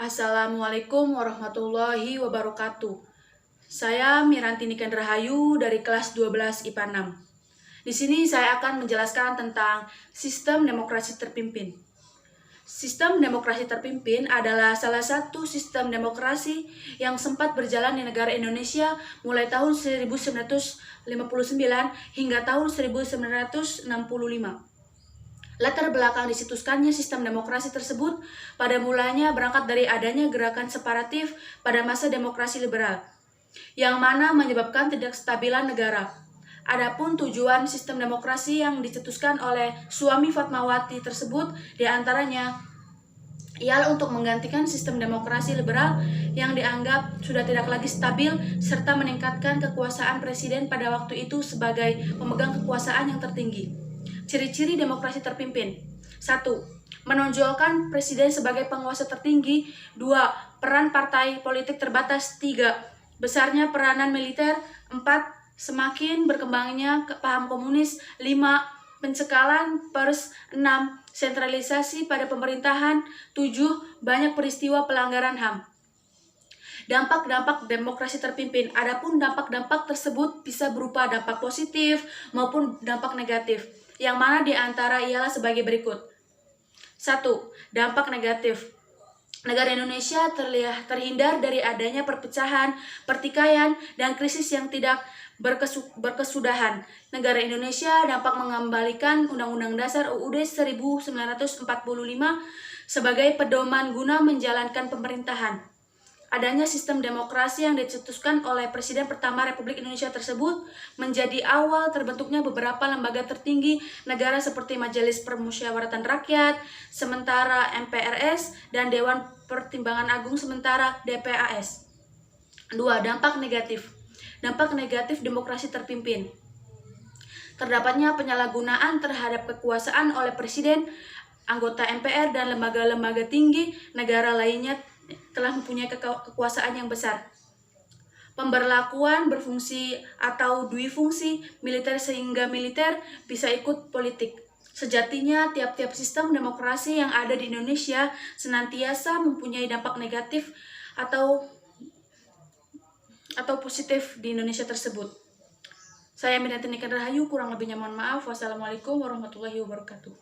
Assalamualaikum warahmatullahi wabarakatuh. Saya Miranti Niken Rahayu dari kelas 12 IPA 6. Di sini saya akan menjelaskan tentang sistem demokrasi terpimpin. Sistem demokrasi terpimpin adalah salah satu sistem demokrasi yang sempat berjalan di negara Indonesia mulai tahun 1959 hingga tahun 1965. Latar belakang dicetuskannya sistem demokrasi tersebut pada mulanya berangkat dari adanya gerakan separatif pada masa demokrasi liberal, yang mana menyebabkan tidak stabilan negara. Adapun tujuan sistem demokrasi yang dicetuskan oleh suami Fatmawati tersebut diantaranya ialah untuk menggantikan sistem demokrasi liberal yang dianggap sudah tidak lagi stabil serta meningkatkan kekuasaan presiden pada waktu itu sebagai pemegang kekuasaan yang tertinggi. Ciri-ciri demokrasi terpimpin. 1. Menonjolkan presiden sebagai penguasa tertinggi. 2. Peran partai politik terbatas. 3. Besarnya peranan militer. 4. Semakin berkembangnya paham komunis. 5. Pencekalan pers. 6. Sentralisasi pada pemerintahan. 7. Banyak peristiwa pelanggaran HAM. Dampak-dampak demokrasi terpimpin. Adapun dampak-dampak tersebut bisa berupa dampak positif maupun dampak negatif, yang mana diantara ialah sebagai berikut. 1. Dampak negatif. Negara Indonesia terhindar dari adanya perpecahan, pertikaian, dan krisis yang tidak berkesudahan. Negara Indonesia dapat mengembalikan Undang-Undang Dasar UUD 1945 sebagai pedoman guna menjalankan pemerintahan. Adanya sistem demokrasi yang dicetuskan oleh Presiden pertama Republik Indonesia tersebut menjadi awal terbentuknya beberapa lembaga tertinggi negara seperti Majelis Permusyawaratan Rakyat sementara MPRS dan Dewan Pertimbangan Agung sementara DPAS. 2. Dampak negatif. Dampak negatif demokrasi terpimpin. Terdapatnya penyalahgunaan terhadap kekuasaan oleh Presiden, anggota MPR, dan lembaga-lembaga tinggi negara lainnya telah mempunyai kekuasaan yang besar. Pemberlakuan berfungsi atau duifungsi militer sehingga militer bisa ikut politik. Sejatinya tiap-tiap sistem demokrasi yang ada di Indonesia senantiasa mempunyai dampak negatif atau positif di Indonesia tersebut. Saya Miranti Niken Rahayu, kurang lebihnya mohon maaf. Wassalamualaikum warahmatullahi wabarakatuh.